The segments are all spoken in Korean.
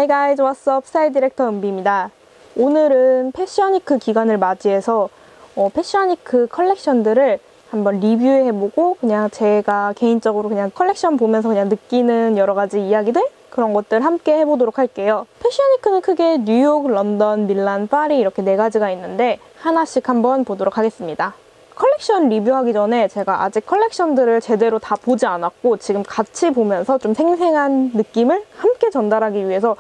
Hi guys, what's up? 스타일 디렉터 은비입니다. 오늘은 패션위크 기간을 맞이해서 패션위크 컬렉션들을 한번 리뷰해보고 그냥 제가 개인적으로 그냥 컬렉션 보면서 그냥 느끼는 여러 가지 이야기들? 그런 것들 함께 해보도록 할게요. 패션위크는 크게 뉴욕, 런던, 밀란, 파리 이렇게 4가지가 있는데 하나씩 한번 보도록 하겠습니다. 컬렉션 리뷰하기 전에 제가 아직 컬렉션들을 제대로 다 보지 않았고 지금 같이 보면서 좀 생생한 느낌을 함께 전달하기 위해서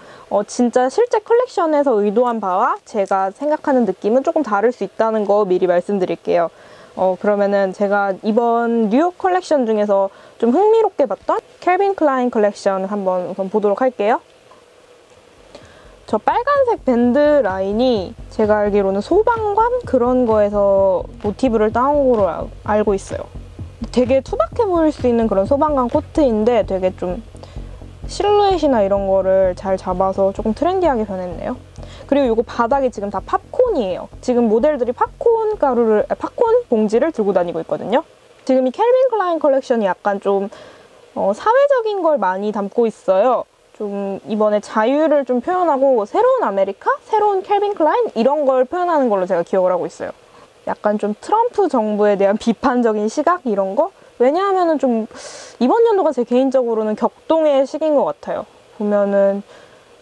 진짜 실제 컬렉션에서 의도한 바와 제가 생각하는 느낌은 조금 다를 수 있다는 거 미리 말씀드릴게요. 그러면은 제가 이번 뉴욕 컬렉션 중에서 좀 흥미롭게 봤던 캘빈 클라인 컬렉션 한번 우선 보도록 할게요. 저 빨간색 밴드 라인이 제가 알기로는 소방관 그런 거에서 모티브를 따온 거로 알고 있어요. 되게 투박해 보일 수 있는 그런 소방관 코트인데 되게 좀 실루엣이나 이런 거를 잘 잡아서 조금 트렌디하게 변했네요. 그리고 이거 바닥이 지금 다 팝콘이에요. 지금 모델들이 팝콘 봉지를 들고 다니고 있거든요. 지금 이 캘빈 클라인 컬렉션이 약간 좀 사회적인 걸 많이 담고 있어요. 좀 이번에 자유를 좀 표현하고 새로운 아메리카? 새로운 캘빈 클라인? 이런 걸 표현하는 걸로 제가 기억을 하고 있어요. 약간 좀 트럼프 정부에 대한 비판적인 시각? 이런 거? 왜냐하면은 좀 이번 연도가 제 개인적으로는 격동의 시기인 것 같아요. 보면은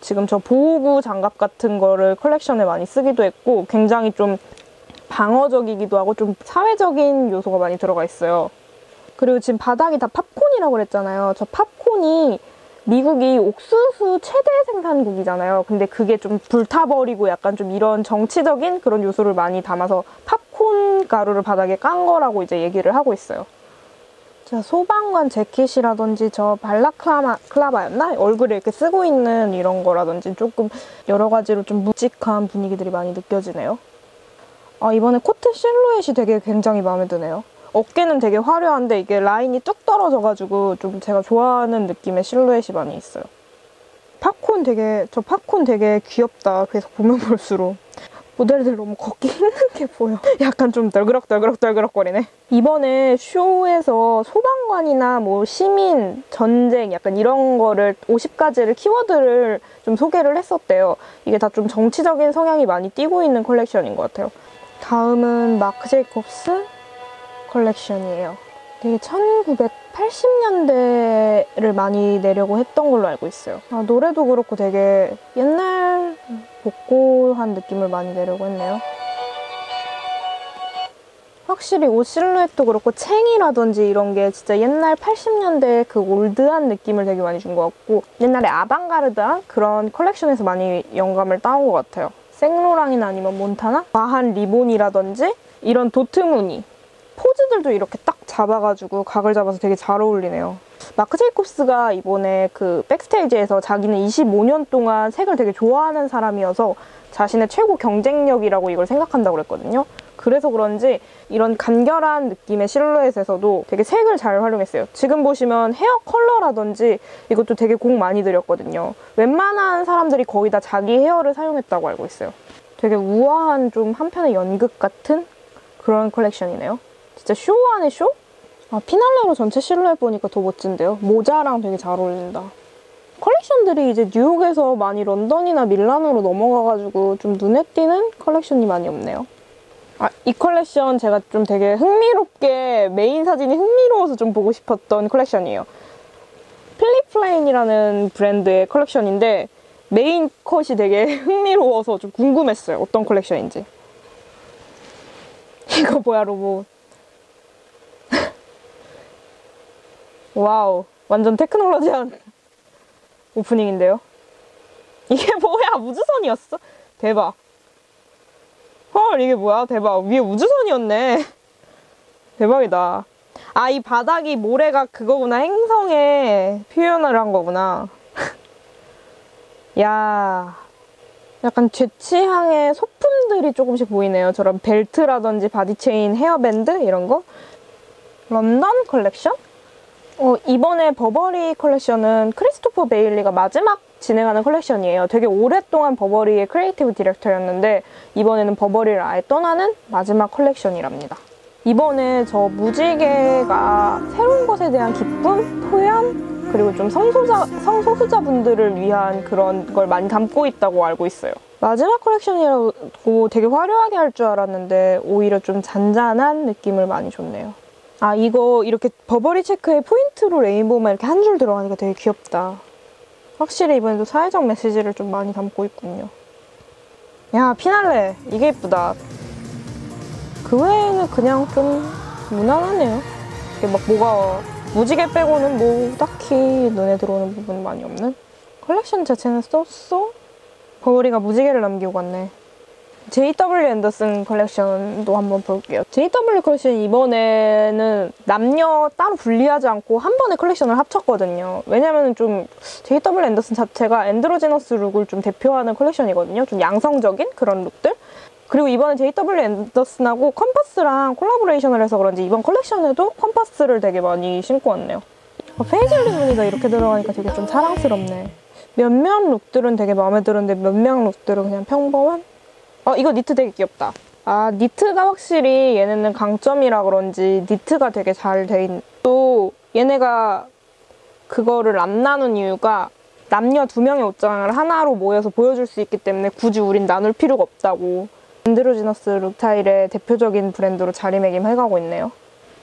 지금 저 보호구 장갑 같은 거를 컬렉션에 많이 쓰기도 했고 굉장히 좀 방어적이기도 하고 좀 사회적인 요소가 많이 들어가 있어요. 그리고 지금 바닥이 다 팝콘이라고 그랬잖아요. 저 팝콘이 미국이 옥수수 최대 생산국이잖아요. 근데 그게 좀 불타버리고 약간 좀 이런 정치적인 그런 요소를 많이 담아서 팝콘 가루를 바닥에 깐 거라고 이제 얘기를 하고 있어요. 자, 소방관 재킷이라든지 저 발라클라바였나? 얼굴에 이렇게 쓰고 있는 이런 거라든지 조금 여러 가지로 좀 묵직한 분위기들이 많이 느껴지네요. 이번에 코트 실루엣이 되게 굉장히 마음에 드네요. 어깨는 되게 화려한데 이게 라인이 뚝 떨어져가지고 좀 제가 좋아하는 느낌의 실루엣이 많이 있어요. 저 팝콘 되게 귀엽다. 계속 보면 볼수록. 모델들 너무 걷기 힘들게 보여. 약간 좀 덜그럭거리네. 이번에 쇼에서 소방관이나 뭐 시민, 전쟁 약간 이런 거를 50가지를 키워드를 좀 소개를 했었대요. 이게 다 좀 정치적인 성향이 많이 띄고 있는 컬렉션인 것 같아요. 다음은 마크 제이콥스 컬렉션이에요. 되게 1980년대를 많이 내려고 했던 걸로 알고 있어요. 노래도 그렇고 되게 옛날 복고한 느낌을 많이 내려고 했네요. 확실히 옷 실루엣도 그렇고 챙이라든지 이런 게 진짜 옛날 80년대 그 올드한 느낌을 되게 많이 준 것 같고 옛날에 아방가르드한 그런 컬렉션에서 많이 영감을 따온 것 같아요. 생로랑이나 아니면 몬타나? 과한 리본이라든지 이런 도트 무늬 포즈들도 이렇게 딱 잡아가지고 각을 잡아서 되게 잘 어울리네요. 마크 제이콥스가 이번에 그 백스테이지에서 자기는 25년 동안 색을 되게 좋아하는 사람이어서 자신의 최고 경쟁력이라고 이걸 생각한다고 그랬거든요. 그래서 그런지 이런 간결한 느낌의 실루엣에서도 되게 색을 잘 활용했어요. 지금 보시면 헤어 컬러라든지 이것도 되게 공 많이 들였거든요. 웬만한 사람들이 거의 다 자기 헤어를 사용했다고 알고 있어요. 되게 우아한 좀 한편의 연극 같은 그런 컬렉션이네요. 진짜 쇼 안에 쇼? 피날레로 전체 실루엣 보니까 더 멋진데요? 모자랑 되게 잘 어울린다. 컬렉션들이 이제 뉴욕에서 많이 런던이나 밀란으로 넘어가가지고 좀 눈에 띄는 컬렉션이 많이 없네요. 이 컬렉션 제가 좀 되게 흥미롭게 메인 사진이 흥미로워서 좀 보고 싶었던 컬렉션이에요. 필리플레인이라는 브랜드의 컬렉션인데 메인 컷이 되게 흥미로워서 좀 궁금했어요. 어떤 컬렉션인지. 이거 뭐야, 로봇. 와우, 완전 테크놀로지한 오프닝인데요. 이게 뭐야, 우주선이었어? 대박. 헐, 이게 뭐야, 대박. 위에 우주선이었네. 대박이다. 이 바닥이 모래가 그거구나. 행성에 표현을 한 거구나. 야, 약간 제 취향의 소품들이 조금씩 보이네요. 저런 벨트라든지 바디체인, 헤어밴드 이런 거. 런던 컬렉션? 이번에 버버리 컬렉션은 크리스토퍼 베일리가 마지막 진행하는 컬렉션이에요. 되게 오랫동안 버버리의 크리에이티브 디렉터였는데 이번에는 버버리를 아예 떠나는 마지막 컬렉션이랍니다. 이번에 저 무지개가 새로운 것에 대한 기쁨, 표현, 그리고 좀 성소수자분들을 위한 그런 걸 많이 담고 있다고 알고 있어요. 마지막 컬렉션이라고 되게 화려하게 할 줄 알았는데 오히려 좀 잔잔한 느낌을 많이 줬네요. 아, 이거 이렇게 버버리 체크에 포인트로 레인보우만 이렇게 한 줄 들어가니까 되게 귀엽다. 확실히 이번에도 사회적 메시지를 좀 많이 담고 있군요. 야, 피날레 이게 예쁘다. 그 외에는 그냥 좀 무난하네요. 이게 막 뭐가 무지개 빼고는 뭐 딱히 눈에 들어오는 부분은 많이 없는? 컬렉션 자체는 쏘쏘? 버버리가 무지개를 남기고 갔네. JW 앤더슨 컬렉션도 한번 볼게요. JW 컬렉션 이번에는 남녀 따로 분리하지 않고 한 번에 컬렉션을 합쳤거든요. 왜냐면 좀 JW 앤더슨 자체가 엔드로지너스 룩을 좀 대표하는 컬렉션이거든요. 좀 양성적인 그런 룩들. 그리고 이번에 JW 앤더슨하고 컴파스랑 콜라보레이션을 해서 그런지 이번 컬렉션에도 컴파스를 되게 많이 신고 왔네요. 페이즐리 무늬가 이렇게 들어가니까 되게 좀 사랑스럽네. 몇몇 룩들은 되게 마음에 드는데 몇몇 룩들은 그냥 평범한? 이거 니트 되게 귀엽다. 아, 니트가 확실히 얘네는 강점이라 그런지 니트가 되게 잘 돼 있는. 또 얘네가 그거를 안 나눈 이유가 남녀 2명의 옷장을 하나로 모여서 보여줄 수 있기 때문에 굳이 우린 나눌 필요가 없다고. 엔드로지너스 룩타일의 대표적인 브랜드로 자리매김해가고 있네요.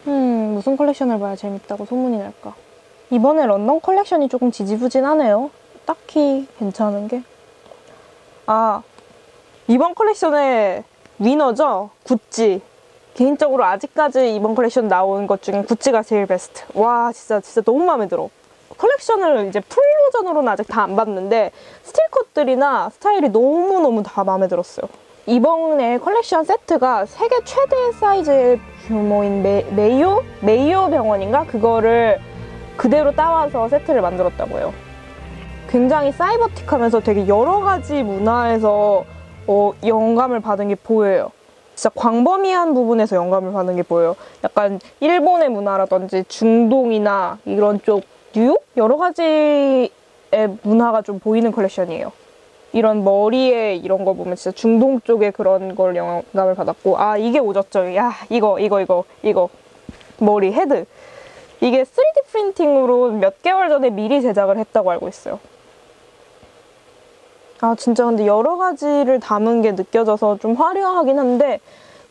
무슨 컬렉션을 봐야 재밌다고 소문이 날까? 이번에 런던 컬렉션이 조금 지지부진하네요. 딱히 괜찮은 게. 아, 이번 컬렉션의 위너죠? 구찌. 개인적으로 아직까지 이번 컬렉션 나온 것 중에 구찌가 제일 베스트. 와, 진짜 너무 마음에 들어. 컬렉션을 이제 풀 버전으로는 아직 다 안 봤는데 스틸컷들이나 스타일이 너무너무 다 마음에 들었어요. 이번에 컬렉션 세트가 세계 최대 사이즈의 규모인 메이오 병원인가? 그거를 그대로 따와서 세트를 만들었다고 해요. 굉장히 사이버틱하면서 되게 여러 가지 문화에서 영감을 받은 게 보여요. 진짜 광범위한 부분에서 영감을 받은 게 보여요. 약간 일본의 문화라든지 중동이나 이런 쪽 뉴욕? 여러 가지의 문화가 좀 보이는 컬렉션이에요. 이런 머리에 이런 거 보면 진짜 중동 쪽에 그런 걸 영감을 받았고, 아, 이게 오졌죠. 야, 이거 머리 헤드. 이게 3D 프린팅으로 몇 개월 전에 미리 제작을 했다고 알고 있어요. 아, 진짜 근데 여러 가지를 담은 게 느껴져서 좀 화려하긴 한데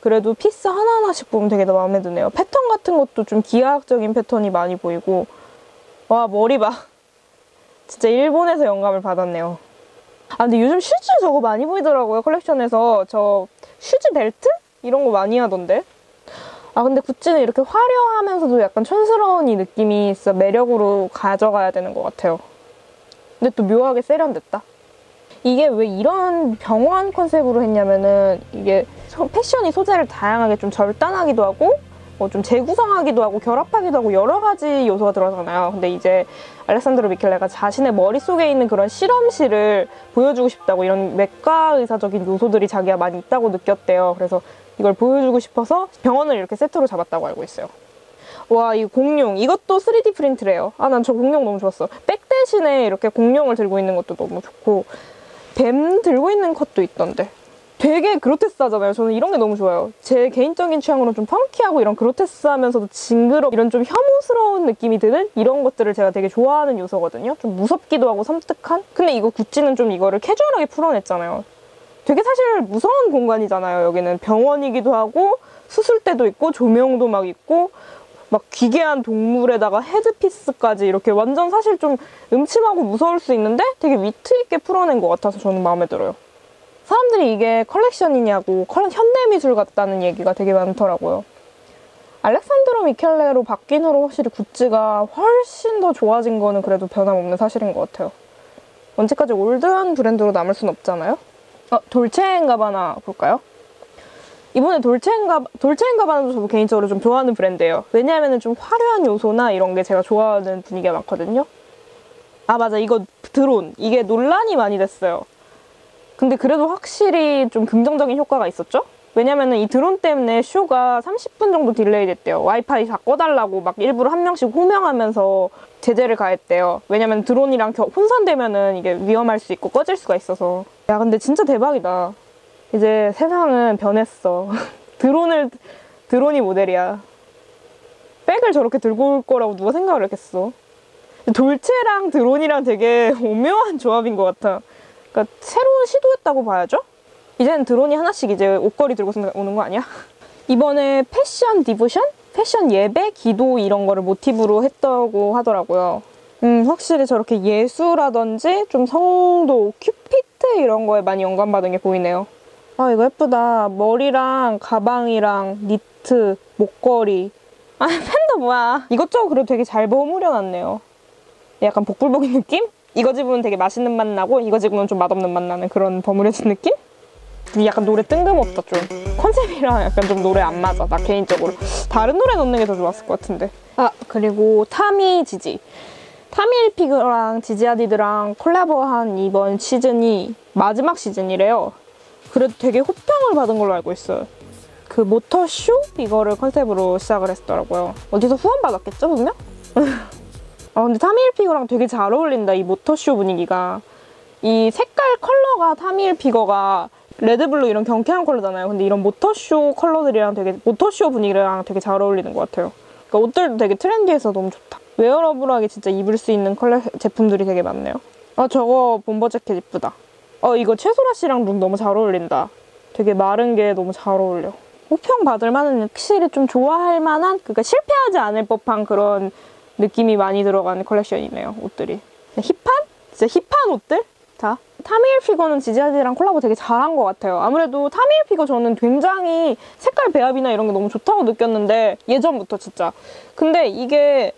그래도 피스 하나하나씩 보면 되게 마음에 드네요. 패턴 같은 것도 좀 기하학적인 패턴이 많이 보이고. 와, 머리 봐. 진짜 일본에서 영감을 받았네요. 아, 근데 요즘 슈즈 저거 많이 보이더라고요. 컬렉션에서 저 슈즈 벨트? 이런 거 많이 하던데. 아, 근데 구찌는 이렇게 화려하면서도 약간 촌스러운 이 느낌이 진짜 매력으로 가져가야 되는 것 같아요. 근데 또 묘하게 세련됐다. 이게 왜 이런 병원 컨셉으로 했냐면은 이게 패션이 소재를 다양하게 좀 절단하기도 하고 좀 재구성하기도 하고 결합하기도 하고 여러 가지 요소가 들어가잖아요. 근데 이제 알렉산드로 미켈레가 자신의 머릿속에 있는 그런 실험실을 보여주고 싶다고 이런 외과 의사적인 요소들이 자기가 많이 있다고 느꼈대요. 그래서 이걸 보여주고 싶어서 병원을 이렇게 세트로 잡았다고 알고 있어요. 와, 이 공룡. 이것도 3D 프린트래요. 아, 난 저 공룡 너무 좋았어. 백 대신에 이렇게 공룡을 들고 있는 것도 너무 좋고 뱀 들고 있는 컷도 있던데. 되게 그로테스하잖아요. 저는 이런 게 너무 좋아요. 제 개인적인 취향으로는 좀 펑키하고 이런 그로테스하면서도 징그럽 이런 좀 혐오스러운 느낌이 드는 이런 것들을 제가 되게 좋아하는 요소거든요. 좀 무섭기도 하고 섬뜩한? 근데 이거 구찌는 좀 이거를 캐주얼하게 풀어냈잖아요. 되게 사실 무서운 공간이잖아요. 여기는 병원이기도 하고 수술대도 있고 조명도 막 있고 막 기괴한 동물에다가 헤드피스까지 이렇게 완전 사실 좀 음침하고 무서울 수 있는데 되게 위트 있게 풀어낸 것 같아서 저는 마음에 들어요. 사람들이 이게 컬렉션이냐고 현대미술 같다는 얘기가 되게 많더라고요. 알렉산드로 미켈레로 바뀐 후로 확실히 구찌가 훨씬 더 좋아진 거는 그래도 변함없는 사실인 것 같아요. 언제까지 올드한 브랜드로 남을 순 없잖아요? 돌체앤가바나 볼까요? 이번에 돌체앤가바나도 저도 개인적으로 좀 좋아하는 브랜드예요. 왜냐하면 좀 화려한 요소나 이런 게 제가 좋아하는 분위기가 많거든요. 아, 맞아. 이거 드론. 이게 논란이 많이 됐어요. 근데 그래도 확실히 좀 긍정적인 효과가 있었죠? 왜냐면은 이 드론 때문에 쇼가 30분 정도 딜레이 됐대요. 와이파이 다 꺼달라고 막 일부러 한 명씩 호명하면서 제재를 가했대요. 왜냐면 드론이랑 혼선되면은 이게 위험할 수 있고 꺼질 수가 있어서. 야, 근데 진짜 대박이다. 이제 세상은 변했어. 드론이 모델이야. 백을 저렇게 들고 올 거라고 누가 생각을 했겠어. 돌체랑 드론이랑 되게 오묘한 조합인 것 같아. 그러니까 새로운 시도였다고 봐야죠? 이제는 드론이 하나씩 이제 옷걸이 들고 오는 거 아니야? 이번에 패션 디보션? 패션 예배? 기도 이런 거를 모티브로 했다고 하더라고요. 확실히 저렇게 예수라든지 좀 성도, 큐피트 이런 거에 많이 영감받은 게 보이네요. 아, 이거 예쁘다. 머리랑 가방이랑 니트, 목걸이. 아, 팬더 뭐야. 이것저것 그래도 되게 잘 버무려 놨네요. 약간 복불복인 느낌? 이거 집으면 되게 맛있는 맛 나고 이거 집으면 좀 맛없는 맛 나는 그런 버무려진 느낌? 약간 노래 뜬금없다 좀. 컨셉이랑 약간 좀 노래 안 맞아, 나 개인적으로. 다른 노래 넣는 게 더 좋았을 것 같은데. 아, 그리고 타미 지지. 타미 일피그랑 지지 하디드랑 콜라보한 이번 시즌이 마지막 시즌이래요. 그래도 되게 호평을 받은 걸로 알고 있어요. 그 모터쇼? 이거를 컨셉으로 시작을 했더라고요. 어디서 후원 받았겠죠, 분명? 아, 근데 타미 일피거랑 되게 잘 어울린다, 이 모터쇼 분위기가. 이 색깔 컬러가 타미 일피거가 레드블루 이런 경쾌한 컬러잖아요. 근데 이런 모터쇼 컬러들이랑 되게, 모터쇼 분위기랑 되게 잘 어울리는 것 같아요. 그러니까 옷들도 되게 트렌디해서 너무 좋다. 웨어러블하게 진짜 입을 수 있는 제품들이 되게 많네요. 아, 저거 bomber 재킷 이쁘다. 이거 최소라 씨랑 룩 너무 잘 어울린다. 되게 마른 게 너무 잘 어울려. 호평 받을 만한, 확실히 좀 좋아할 만한, 그러니까 실패하지 않을 법한 그런 느낌이 많이 들어가는 컬렉션이네요, 옷들이. 힙한? 진짜 힙한 옷들? 자, 타미 일피거는 지지 하디드랑 콜라보 되게 잘한 것 같아요. 아무래도 타미 일피거 저는 굉장히 색깔 배합이나 이런 게 너무 좋다고 느꼈는데, 예전부터 진짜. 근데 이게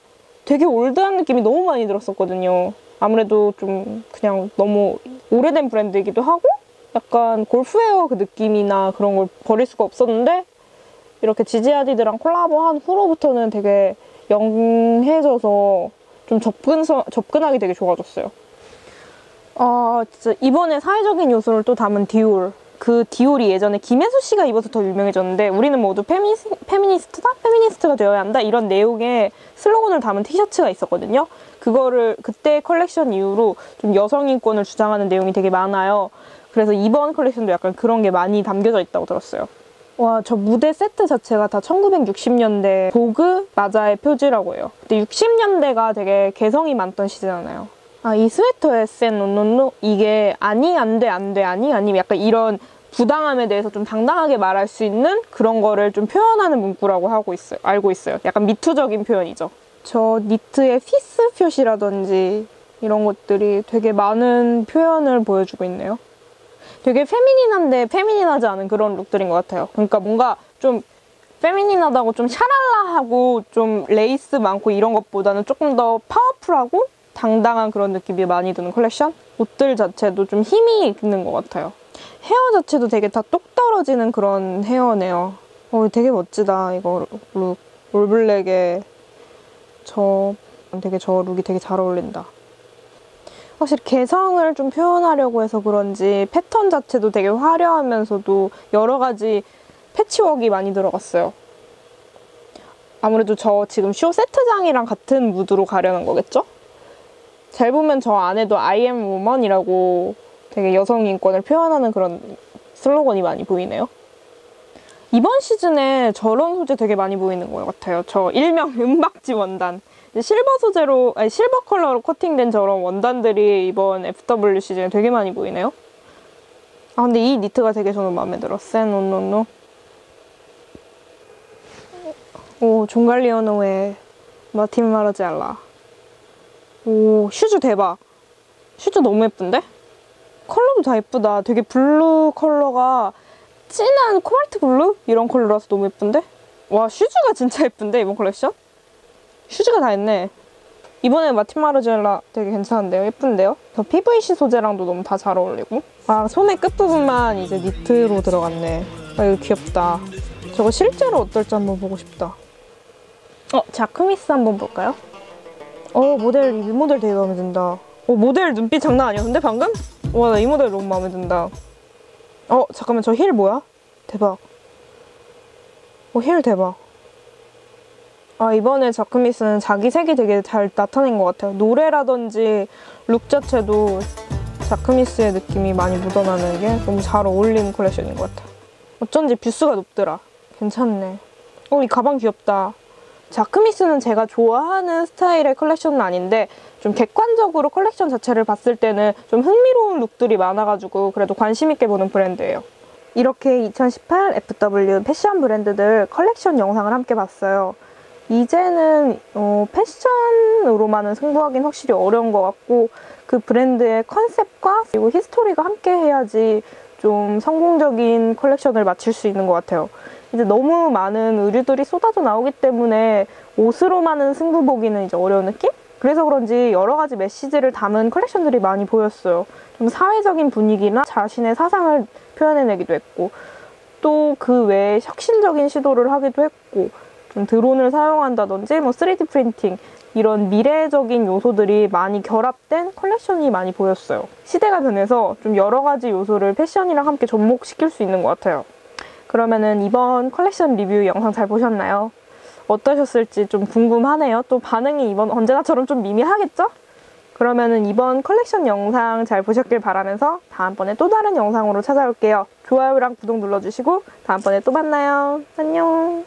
되게 올드한 느낌이 너무 많이 들었었거든요. 아무래도 좀 그냥 너무 오래된 브랜드이기도 하고 약간 골프웨어 그 느낌이나 그런 걸 버릴 수가 없었는데, 이렇게 지지 하디드랑 콜라보한 후로부터는 되게 영해져서 좀 접근하기 되게 좋아졌어요. 진짜 이번에 사회적인 요소를 또 담은 디올. 그 디올이 예전에 김혜수 씨가 입어서 더 유명해졌는데, 우리는 모두 페미니스트가 되어야 한다, 이런 내용의 슬로건을 담은 티셔츠가 있었거든요. 그거를 그때 컬렉션 이후로 좀 여성 인권을 주장하는 내용이 되게 많아요. 그래서 이번 컬렉션도 약간 그런 게 많이 담겨져 있다고 들었어요. 와, 저 무대 세트 자체가 다 1960년대 보그 마자의 표지라고 해요. 근데 60년대가 되게 개성이 많던 시대잖아요. 아, 이 스웨터 SN 논논노? 이게 아니, 안 돼, 안 돼, 아니, 아니, 약간 이런 부당함에 대해서 좀 당당하게 말할 수 있는 그런 거를 좀 표현하는 문구라고 알고 있어요. 약간 미투적인 표현이죠. 저 니트의 피스 표시라든지 이런 것들이 되게 많은 표현을 보여주고 있네요. 되게 페미닌한데 페미닌하지 않은 그런 룩들인 것 같아요. 그러니까 뭔가 좀 페미닌하다고 좀 샤랄라하고 좀 레이스 많고 이런 것보다는 조금 더 파워풀하고 당당한 그런 느낌이 많이 드는 컬렉션? 옷들 자체도 좀 힘이 있는 것 같아요. 헤어 자체도 되게 다 똑 떨어지는 그런 헤어네요. 되게 멋지다, 이거 룩. 올블랙에 저 룩이 되게 잘 어울린다. 확실히 개성을 좀 표현하려고 해서 그런지 패턴 자체도 되게 화려하면서도 여러 가지 패치워크가 많이 들어갔어요. 아무래도 저 지금 쇼 세트장이랑 같은 무드로 가려는 거겠죠? 잘 보면 저 안에도 I am woman이라고 되게 여성 인권을 표현하는 그런 슬로건이 많이 보이네요. 이번 시즌에 저런 소재 되게 많이 보이는 것 같아요. 저 일명 은박지 원단. 실버 컬러로 코팅된 저런 원단들이 이번 FW 시즌에 되게 많이 보이네요. 아, 근데 이 니트가 되게 저는 마음에 들어. 센온노노. 오, 종갈리오노의 마틴 마르지알라. 오, 슈즈 대박. 슈즈 너무 예쁜데? 컬러도 다 예쁘다. 되게 블루 컬러가 진한 코발트 블루? 이런 컬러라서 너무 예쁜데? 와, 슈즈가 진짜 예쁜데, 이번 컬렉션? 슈즈가 다 했네. 이번에 마틴 마르지엘라 되게 괜찮은데요? 예쁜데요? 저 PVC 소재랑도 너무 다 잘 어울리고. 아, 소매 끝부분만 이제 니트로 들어갔네. 아, 이거 귀엽다. 저거 실제로 어떨지 한번 보고 싶다. 자크미스 한번 볼까요? 이 모델 되게 마음에 든다. 모델 눈빛 장난 아니었는데 방금? 와, 나 이 모델 너무 마음에 든다. 잠깐만, 저 힐 뭐야? 대박. 힐 대박. 아, 이번에 자크미스는 자기 색이 되게 잘 나타낸 것 같아요. 노래라든지 룩 자체도 자크미스의 느낌이 많이 묻어나는 게 너무 잘 어울리는 컬렉션인 것 같아. 어쩐지 뷰스가 높더라. 괜찮네. 이 가방 귀엽다. 자크미스는 제가 좋아하는 스타일의 컬렉션은 아닌데 좀 객관적으로 컬렉션 자체를 봤을 때는 좀 흥미로운 룩들이 많아가지고 그래도 관심 있게 보는 브랜드예요. 이렇게 2018 FW 패션 브랜드들 컬렉션 영상을 함께 봤어요. 이제는 패션으로만은 승부하기는 확실히 어려운 것 같고 그 브랜드의 컨셉과 그리고 히스토리가 함께 해야지 좀 성공적인 컬렉션을 마칠 수 있는 것 같아요. 이제 너무 많은 의류들이 쏟아져 나오기 때문에 옷으로만은 승부 보기는 이제 어려운 느낌? 그래서 그런지 여러 가지 메시지를 담은 컬렉션들이 많이 보였어요. 좀 사회적인 분위기나 자신의 사상을 표현해내기도 했고 또 그 외에 혁신적인 시도를 하기도 했고 좀 드론을 사용한다든지 뭐 3D 프린팅 이런 미래적인 요소들이 많이 결합된 컬렉션이 많이 보였어요. 시대가 변해서 좀 여러 가지 요소를 패션이랑 함께 접목시킬 수 있는 것 같아요. 그러면은 이번 컬렉션 리뷰 영상 잘 보셨나요? 어떠셨을지 좀 궁금하네요. 또 반응이 이번 언제나처럼 좀 미미하겠죠? 그러면은 이번 컬렉션 영상 잘 보셨길 바라면서 다음번에 또 다른 영상으로 찾아올게요. 좋아요랑 구독 눌러주시고 다음번에 또 만나요. 안녕.